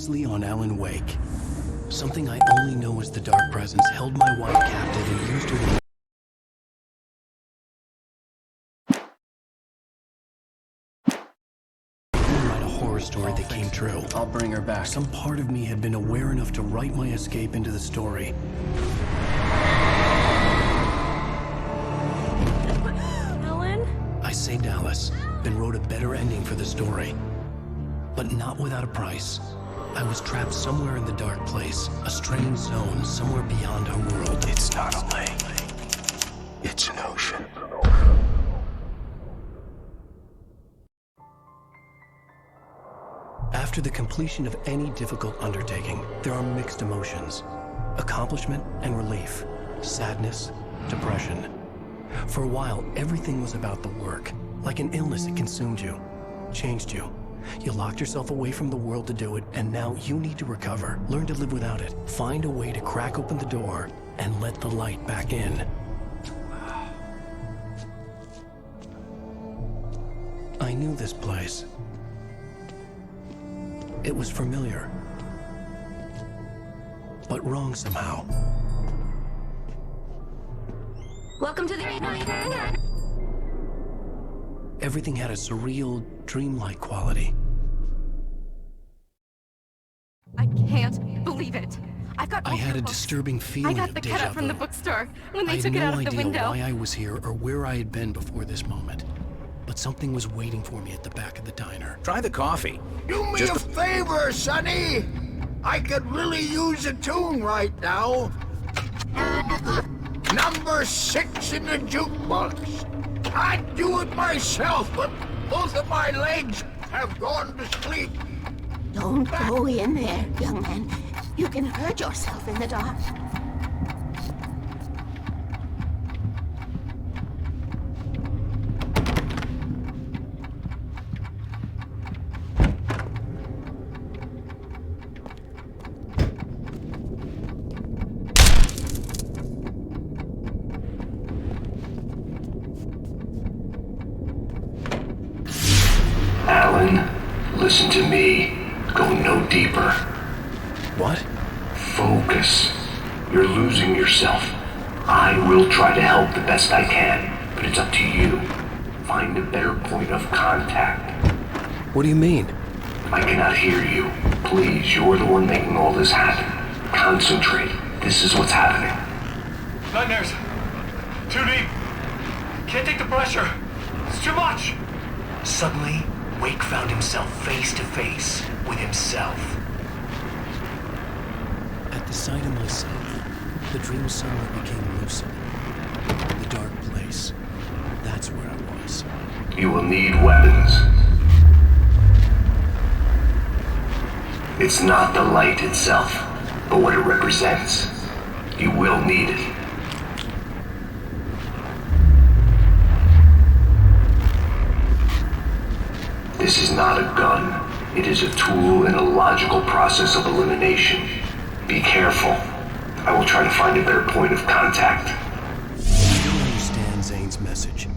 loosely on Alan Wake. Something I only know as the Dark Presence held my wife captive and used her to write a horror story that came true. I'll bring her back. Some part of me had been aware enough to write my escape into the story. Alan? I saved Alice, then wrote a better ending for the story. But not without a price. I was trapped somewhere in the dark place, a strange zone somewhere beyond our world. It's not a lake. It's an ocean. After the completion of any difficult undertaking, there are mixed emotions. Accomplishment and relief. Sadness, depression. For a while, everything was about the work. Like an illness, it consumed you, changed you. You locked yourself away from the world to do it, and now you need to recover. Learn to live without it. Find a way to crack open the door and let the light back in. I knew this place. It was familiar, but wrong somehow. Welcome to the... Everything had a surreal, dreamlike quality. I can't believe it. I've got I all had your a books. disturbing feeling I got of the déjà cutout from the vu. bookstore when I they had took it out no of the idea window. why I was here or where I had been before this moment. But something was waiting for me at the back of the diner. Try the coffee. Do me Just a favor, Sonny. I could really use a tune right now. Number 6 in the jukebox. I'd do it myself, but both of my legs have gone to sleep. Don't go in there, young man. You can hurt yourself in the dark. Alan, listen to me. Go no deeper. What? Focus. You're losing yourself. I will try to help the best I can, but it's up to you. Find a better point of contact. What do you mean? I cannot hear you. Please, you're the one making all this happen. Concentrate. This is what's happening. Nightmares. Too deep. Can't take the pressure. It's too much. Suddenly, Wake found himself face to face with himself. At the sight of myself, the dream suddenly became lucid. The dark place. That's where I was. You will need weapons. It's not the light itself, but what it represents. You will need it. This is not a gun. It is a tool in a logical process of elimination. Be careful. I will try to find a better point of contact. I didn't understand Zane's message,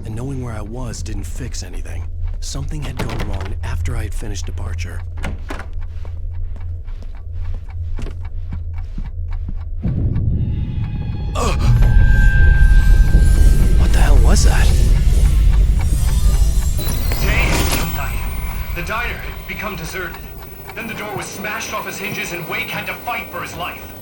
and knowing where I was didn't fix anything. Something had gone wrong after I had finished departure. What the hell was that? The diner had become deserted. Then the door was smashed off its hinges and Wake had to fight for his life.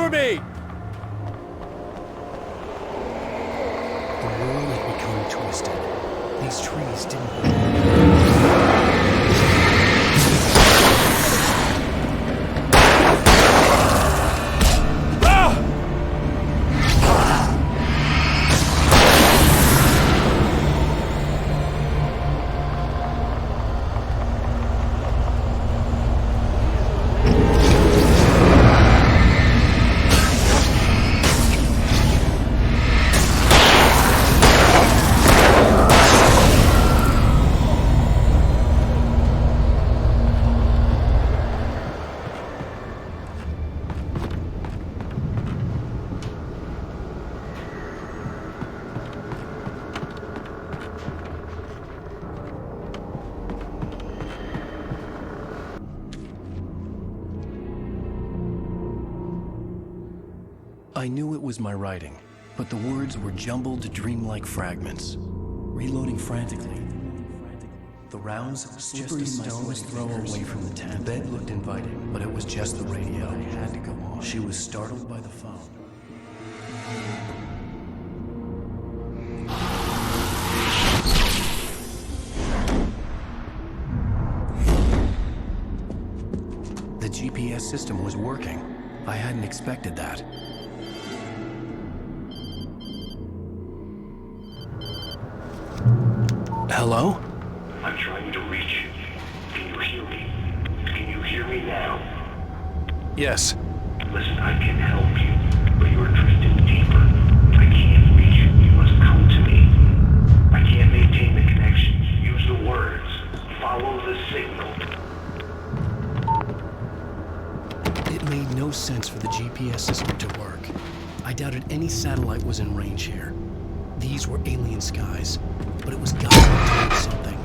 Cover me! The world had become twisted. These trees didn't. I knew it was my writing, but the words were jumbled, dreamlike fragments. Reloading frantically. The rounds slippery as a stone's throw away from the tent. The bed looked inviting, but it was just the radio. It had to go on. She was startled by the phone. The GPS system was working. I hadn't expected that. Hello? I'm trying to reach you. Can you hear me? Can you hear me now? Yes. Listen, I can help you, but you're drifting deeper. I can't reach you. You must come to me. I can't maintain the connection. Use the words. Follow the signal. It made no sense for the GPS system to work. I doubted any satellite was in range here. These were alien skies, but it was gotta be doing something.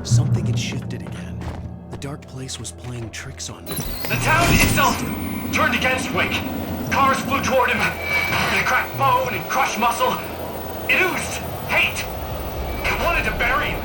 Something had shifted again. The dark place was playing tricks on me. The town itself turned against Wake. Cars flew toward him. It cracked bone and crushed muscle. It oozed hate. It wanted to bury him.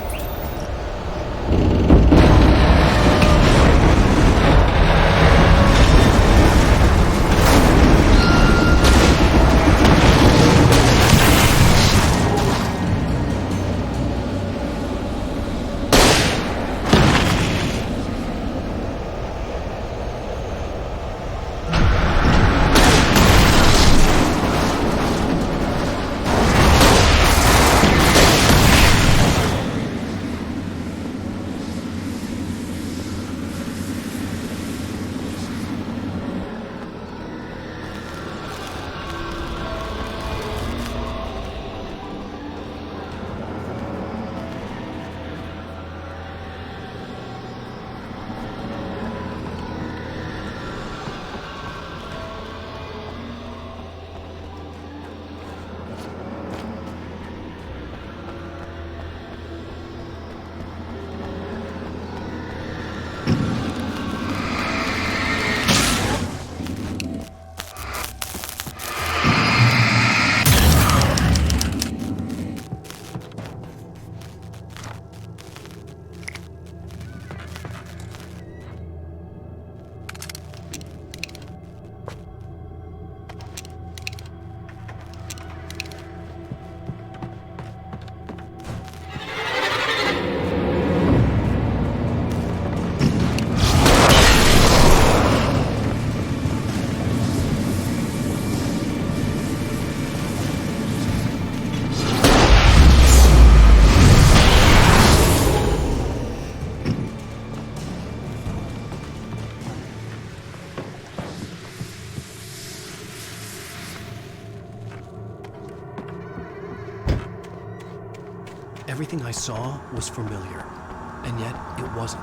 Everything I saw was familiar, and yet it wasn't.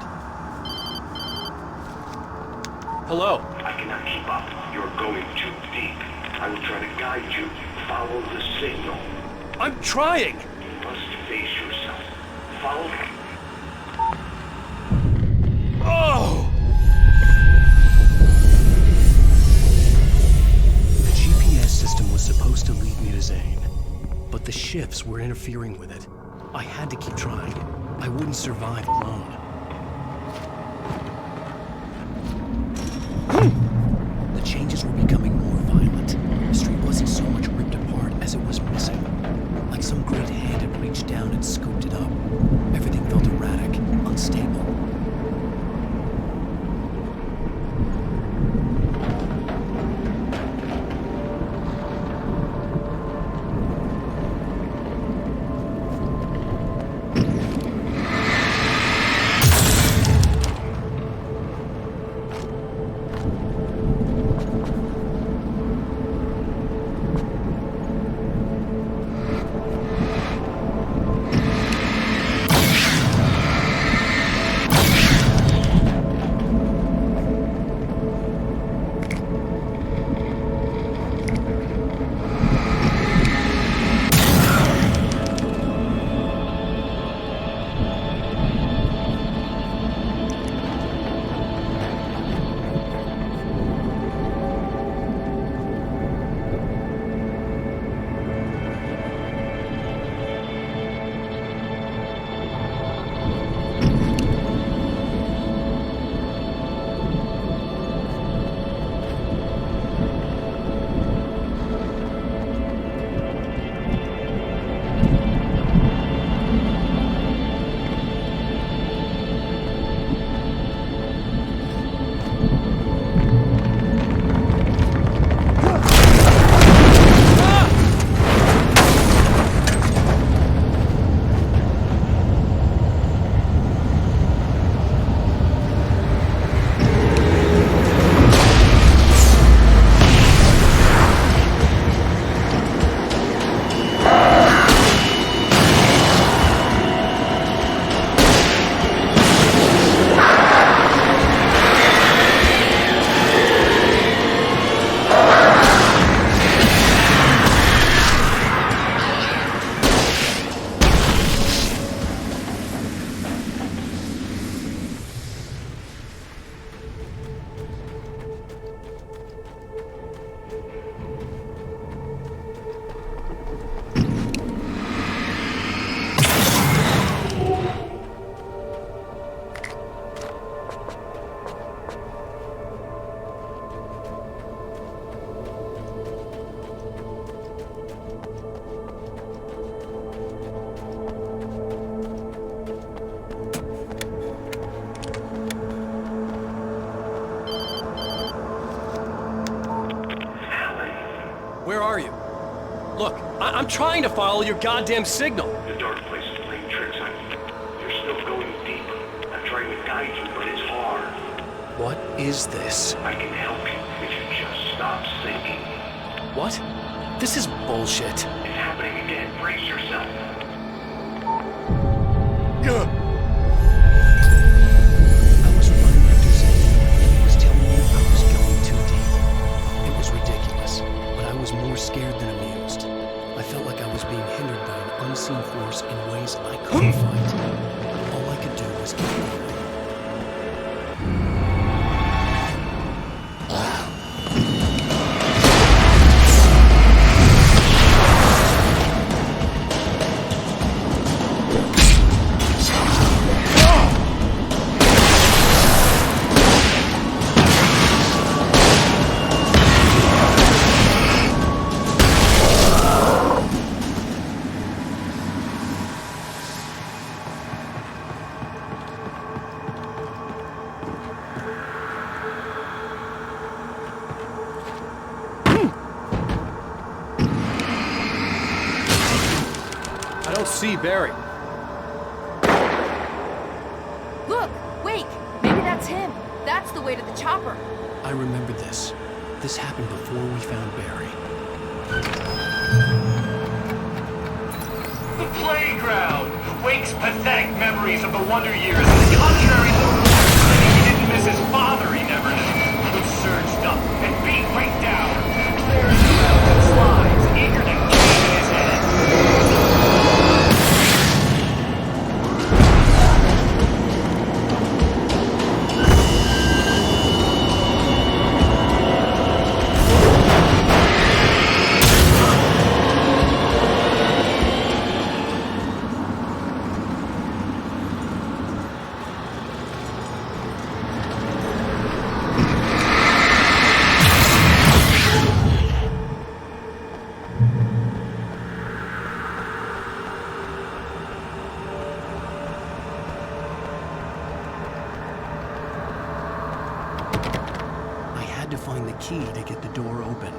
Hello? I cannot keep up. You're going too deep. I will try to guide you. Follow the signal. I'm trying! You must face yourself. Follow me. Oh! The GPS system was supposed to lead me to Zane, but the shifts were interfering with it. I had to keep trying. I wouldn't survive alone. The changes were becoming more violent. The street wasn't so much ripped apart as it was missing. Like some great hand had reached down and scooped it up. Everything felt erratic, unstable. Where are you? Look, I'm trying to follow your goddamn signal. The dark place is playing tricks on you. You're still going deep. I'm trying to guide you, but it's hard. What is this? I can help you if you just stop thinking. What? This is bullshit. It's happening again. Brace yourself. I was running after Zane. He was telling me I was going too deep. It was ridiculous, but I was more scared than amused. I felt like I was being hindered by an unseen force in ways I couldn't fight. All I could do was keep going. I don't see Barry. Look! Wake! Maybe that's him. That's the way to the chopper. I remember this. This happened before we found Barry. The playground! Wake's pathetic memories of the Wonder Years is contrary to the saying he didn't miss his father he never knew. key to get the door open.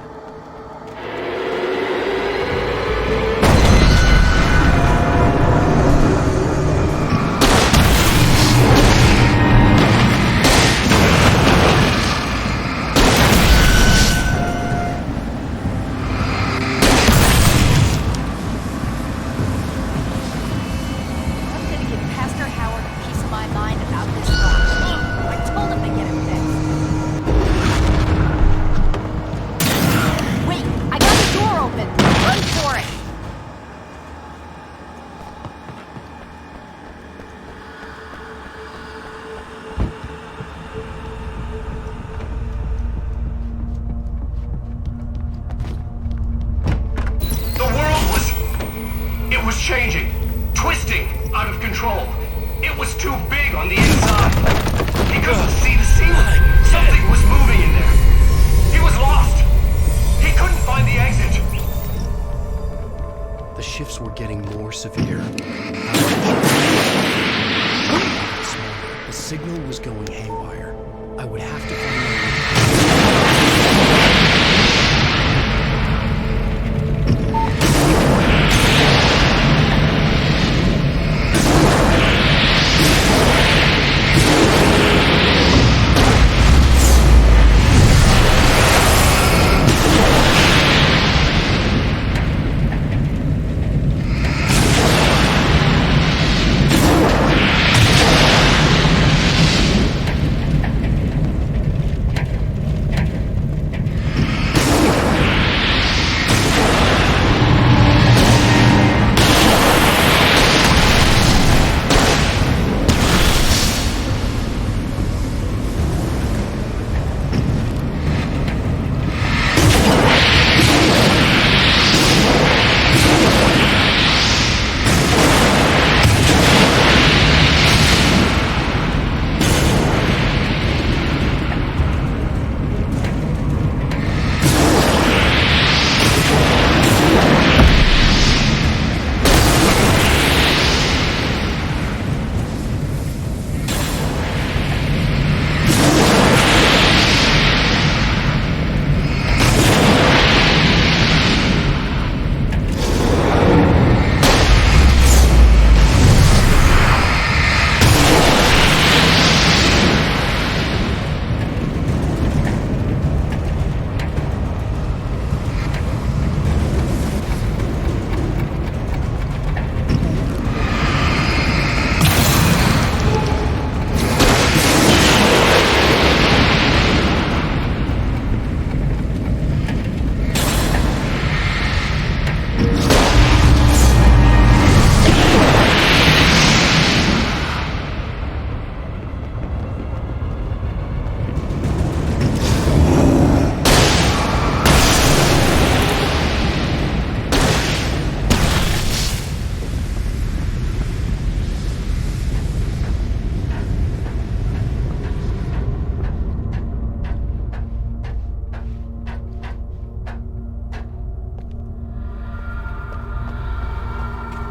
I'm gonna give Pastor Howard a piece of my mind about this rock. I told him to get it fixed. Wait, I got the door open. Run for it. The world was... It was changing. Twisting. Out of control. It was too big on the inside. He couldn't see the ceiling. Something was moving in there. He was lost. He couldn't find the exit. The shifts were getting more severe. The signal was going haywire. I would have to find a way.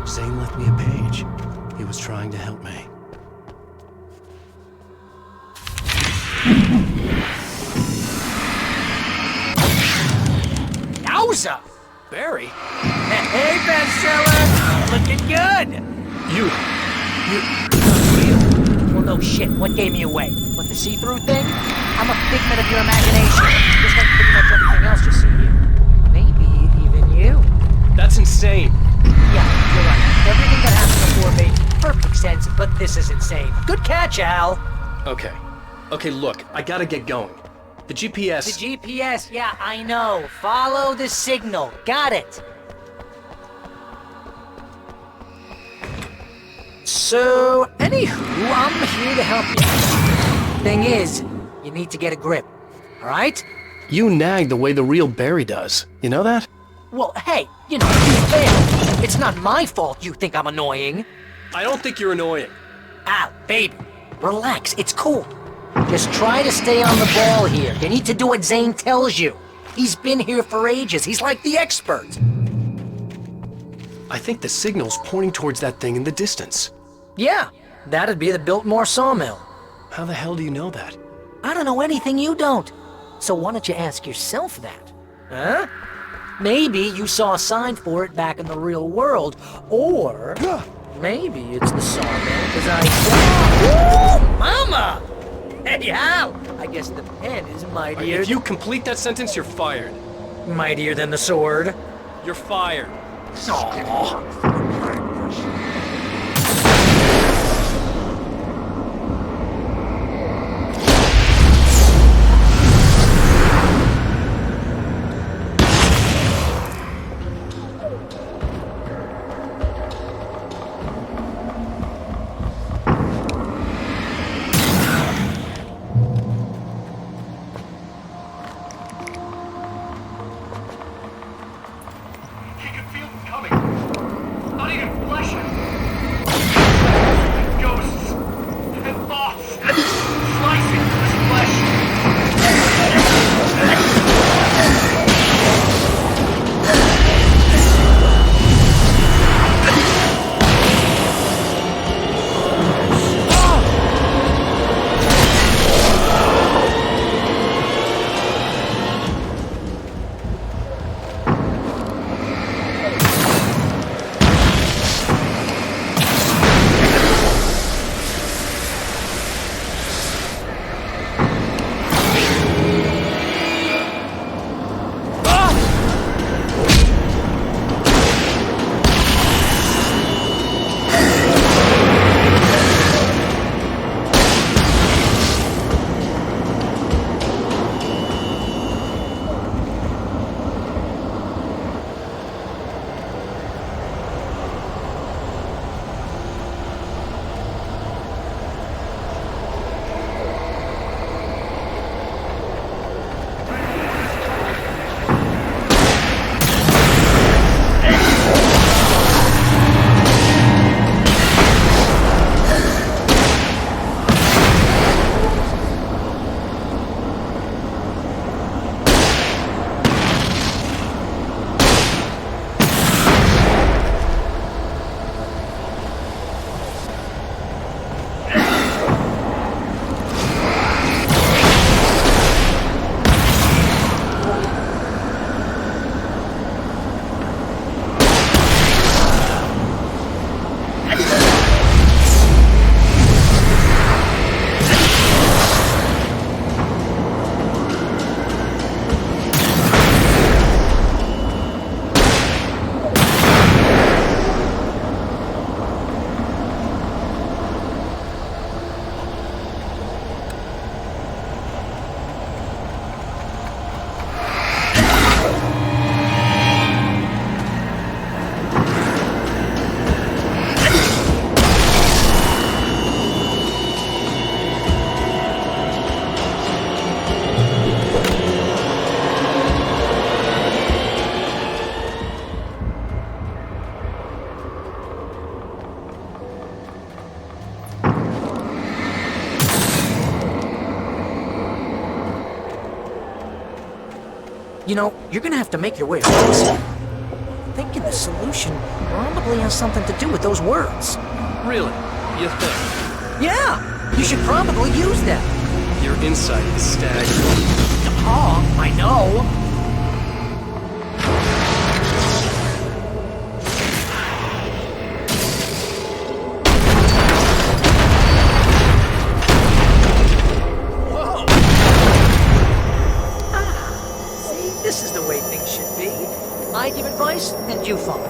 Zane left me a page. He was trying to help me. Yowza! Barry? Hey, bestseller! Looking good! Well, no shit. What gave me away? What, the see-through thing? I'm a figment of your imagination. Just like pretty much everything else you see here. Maybe even you. That's insane. Yeah, you're right. Everything that happened before made perfect sense, but this is insane. Good catch, Al. Okay. Okay, look, I gotta get going. The GPS... The GPS, yeah, I know. Follow the signal. Got it. So, anywho, I'm here to help you. Thing is, you need to get a grip. Alright? You nag the way the real Barry does. You know that? Well, hey, you know, to be fair, it's not my fault you think I'm annoying. I don't think you're annoying. Al, baby, relax, it's cool. Just try to stay on the ball here. You need to do what Zane tells you. He's been here for ages. He's like the expert. I think the signal's pointing towards that thing in the distance. Yeah, that'd be the Biltmore sawmill. How the hell do you know that? I don't know anything you don't. So why don't you ask yourself that? Huh? Maybe you saw a sign for it back in the real world, or maybe it's the Sawman I saw. Woo! Mama! Hey, Al! I guess the pen is mightier. If you complete that sentence, you're fired. Mightier than the sword. You're fired. Aw. He could feel them coming. Not even flesh. Ghosts and thoughts slicing through his flesh. You know, you're gonna have to make your way across it. I'm thinking the solution probably has something to do with those words. Really? You think? Yeah! You should probably use them. Your insight is staggering. Oh, I know. This is the way things should be. I give advice, and you follow.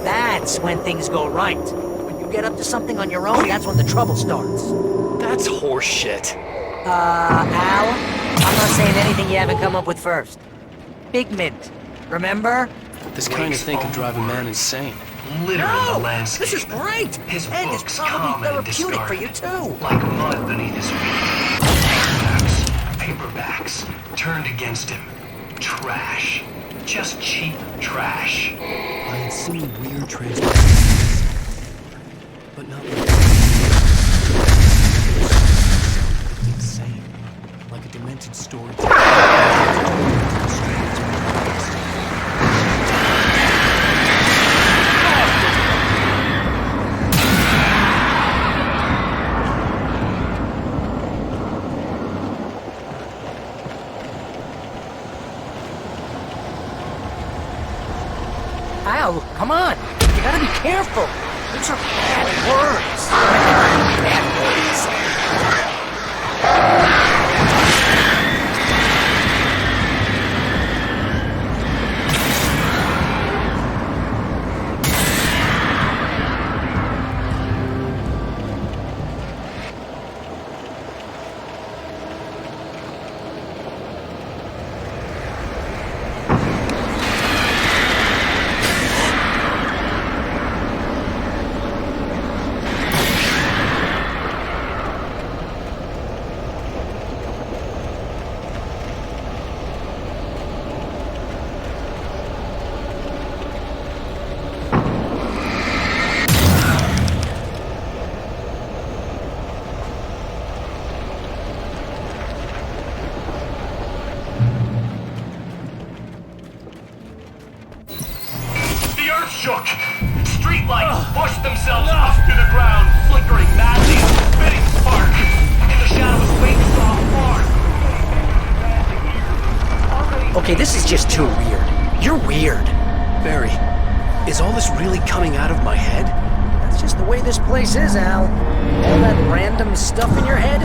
That's when things go right. When you get up to something on your own, that's when the trouble starts. That's horseshit. Al? I'm not saying anything you haven't come up with first. Pigment. Remember? This kind of thing could drive a man insane. Littering the landscape. This is great! His And it's books probably common and therapeutic for you, discarded, too. like mud beneath his feet. Paperbacks turned against him. Trash. Just cheap trash. I had seen weird translations, but not like insane, like a demented storyteller. Al, come on. You gotta be careful. Those are bad words. Bad words. Shook. Streetlights pushed themselves up to the ground, flickering madly, spitting spark. In the shadows, wings saw far. Okay, this is just too weird. You're weird. Barry, is all this really coming out of my head? That's just the way this place is, Al. All that random stuff in your head.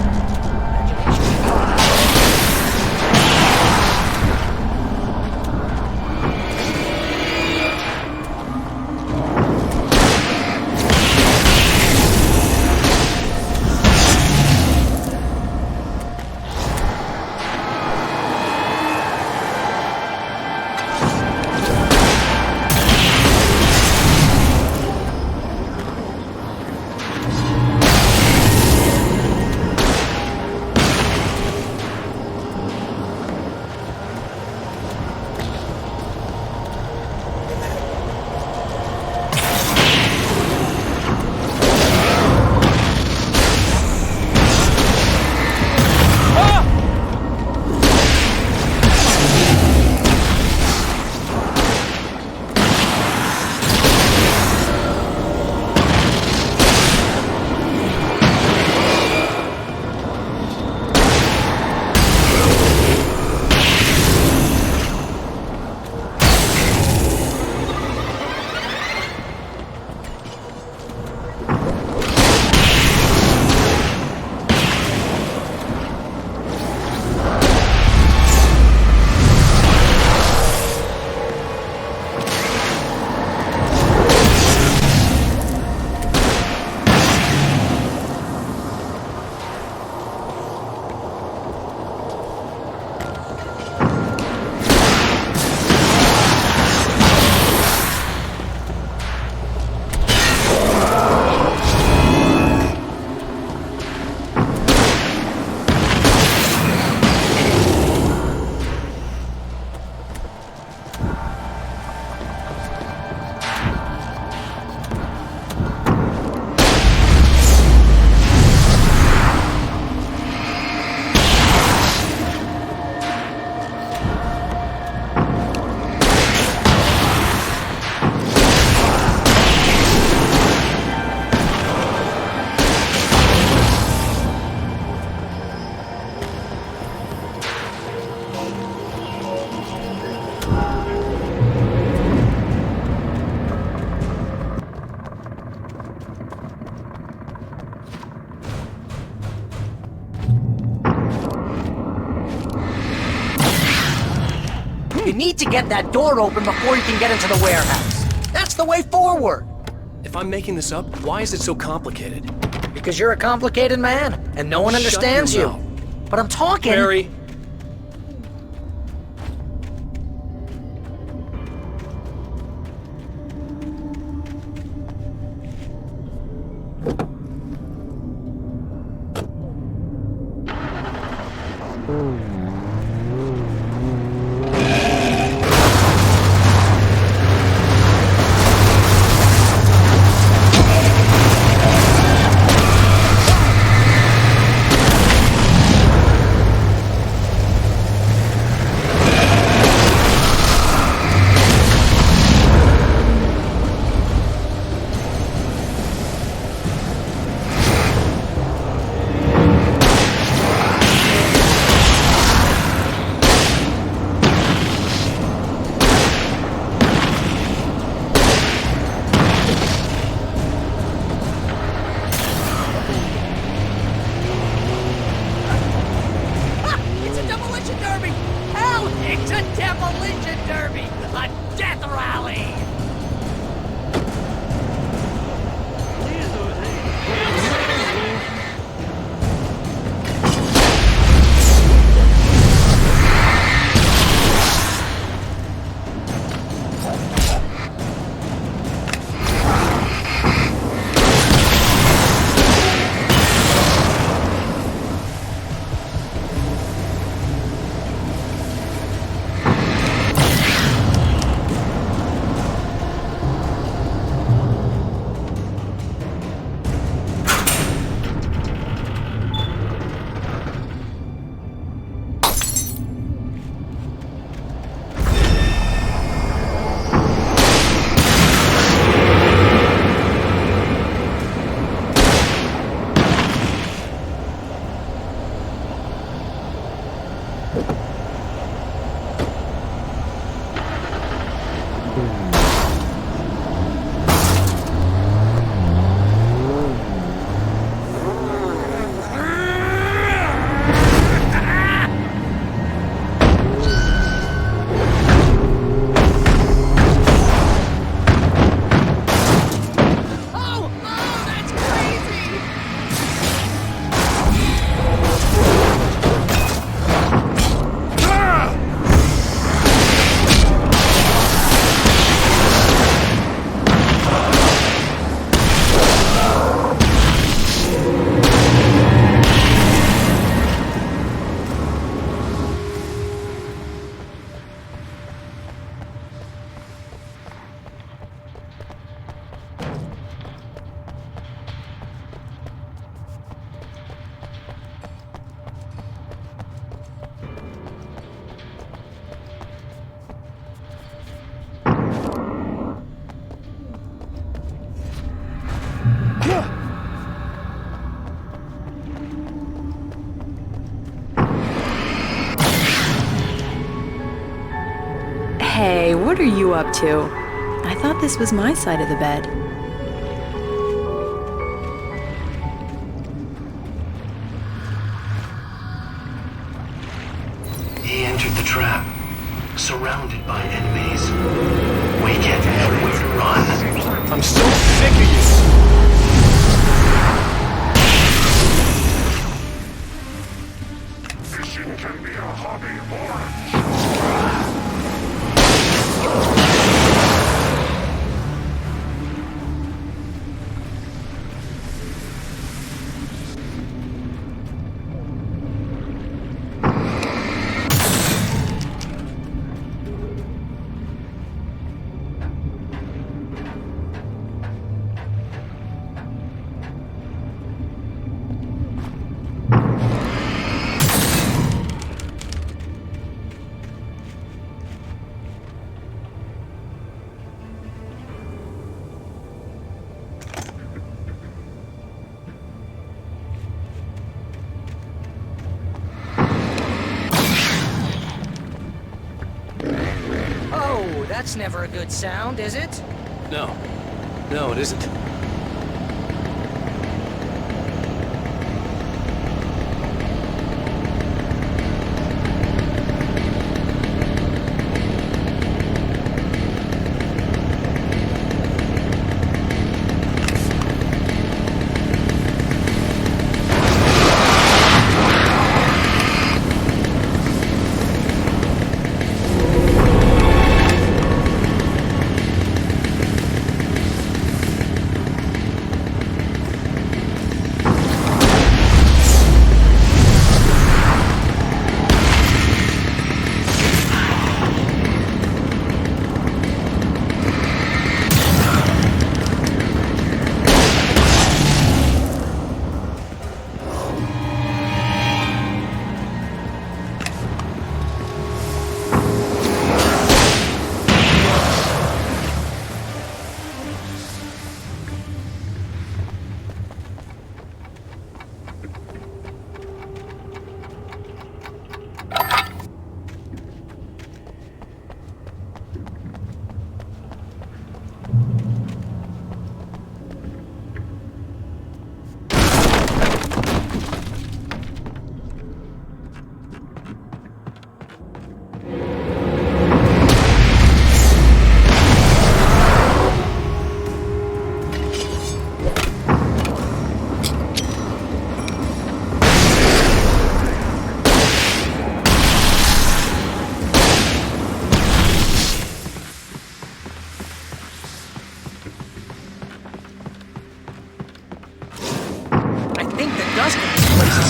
You need to get that door open before you can get into the warehouse. That's the way forward. If I'm making this up, why is it so complicated? Because you're a complicated man, and no one Shut understands your you. mouth. But I'm talking... Barry. Hey, what are you up to? I thought this was my side of the bed. He entered the trap, surrounded by enemies. We can't have nowhere to run. I'm so sick of you! Fishing can be a hobby or Oh, that's never a good sound, is it? No. No, it isn't.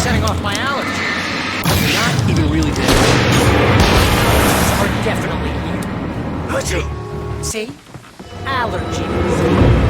setting off my allergy. You're not even really dead. Are definitely here. See? Allergies.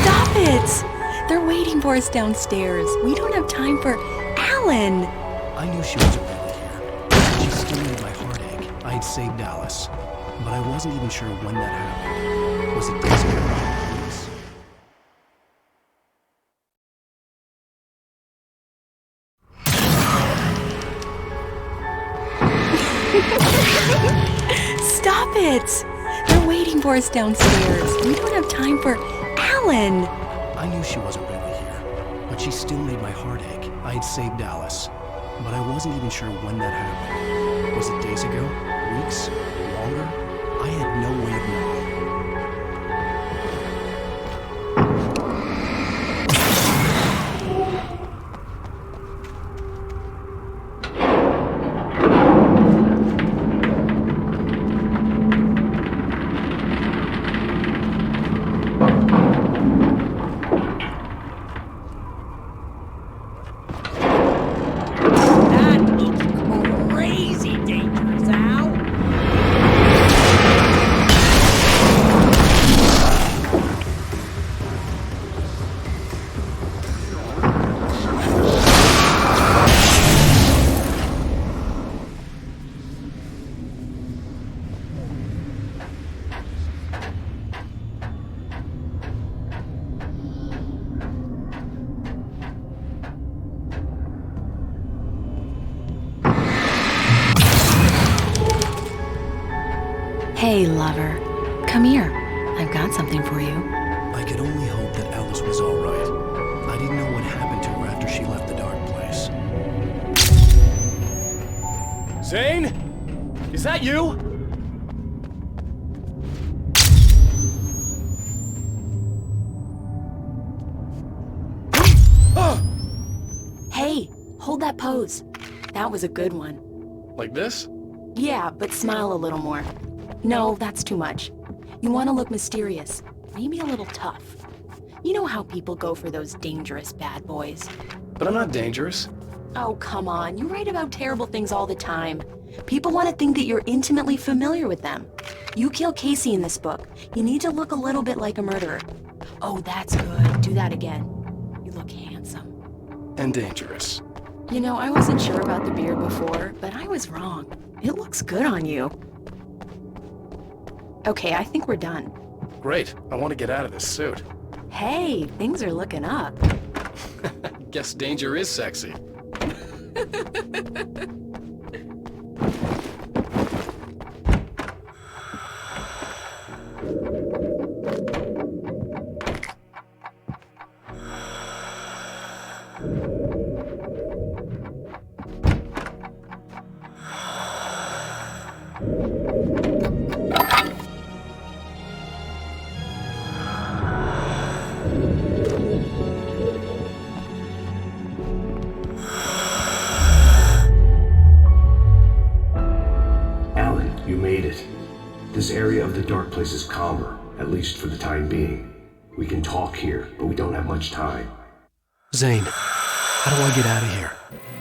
Stop it! They're waiting for us downstairs. We don't have time for Alan. I knew she wasn't really here. She still made my heart ache. I had saved Alice, but I wasn't even sure when that happened. Was it days ago? Weeks? Stop it! They're waiting for us downstairs. We don't have time for Alan. I knew she wasn't really here, but she still made my heart ache. I had saved Alice, but I wasn't even sure when that happened. Was it days ago? Weeks? Longer? I had no way of knowing. That looks crazy dangerous, Al. Hey, lover. Come here. I've got something for you. I could only hope that Alice was all right. I didn't know what happened to her after she left the dark place. Zane? Is that you? Hey, hold that pose. That was a good one. Like this? Yeah, but smile a little more. No, that's too much. You want to look mysterious, maybe a little tough. You know how people go for those dangerous bad boys. But I'm not dangerous. Oh, come on. You write about terrible things all the time. People want to think that you're intimately familiar with them. You kill Casey in this book. You need to look a little bit like a murderer. Oh, that's good. Do that again. You look handsome. And dangerous. You know, I wasn't sure about the beard before, but I was wrong. It looks good on you. Okay, I think we're done. Great. I want to get out of this suit. Hey, things are looking up. Guess danger is sexy. This area of the dark place is calmer, at least for the time being. We can talk here, but we don't have much time. Zane, how do I get out of here?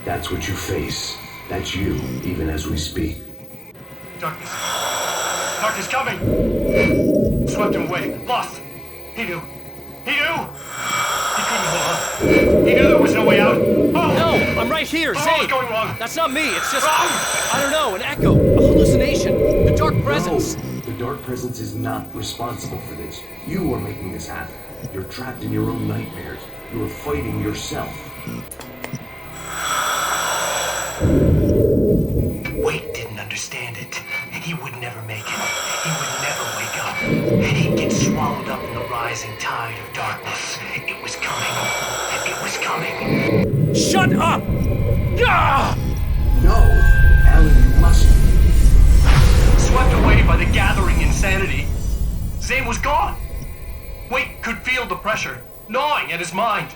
That's what you face. That's you, even as we speak. Darkness. Darkness coming! Swept him away. Lost. He knew. He knew! He couldn't hold on. He knew there was no way out. Oh! No! I'm right here, What Zane! was going wrong? That's not me, it's just... Wrong! I don't know, an echo, a hallucination, the dark presence. No, the dark presence is not responsible for this. You are making this happen. You're trapped in your own nightmares. You are fighting yourself. Wade didn't understand it. He would never make it. He would never wake up. He'd get swallowed up in the rising tide of darkness. It was coming. It was coming. Shut up! Ah! No! Alan, you must... Swept away by the gathering insanity. Zane was gone. Wade could feel the pressure, gnawing at his mind.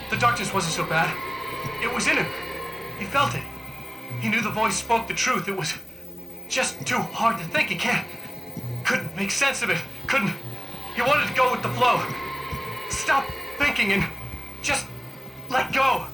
The darkness wasn't so bad. It was in him. He felt it. He knew the voice spoke the truth. It was just too hard to think. He couldn't make sense of it. He wanted to go with the flow. Stop thinking and just let go.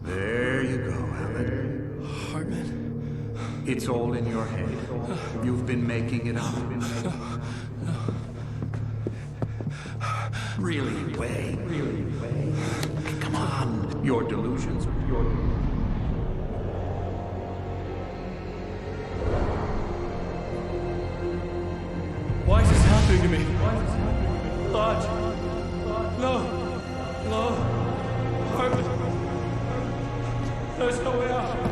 There you go, Alan. Hartman. It's all in your head. You've been making it up. Really, Way. Come on. Your delusions. Why is this happening to me? Lodge. No. Hartman. There's no way out.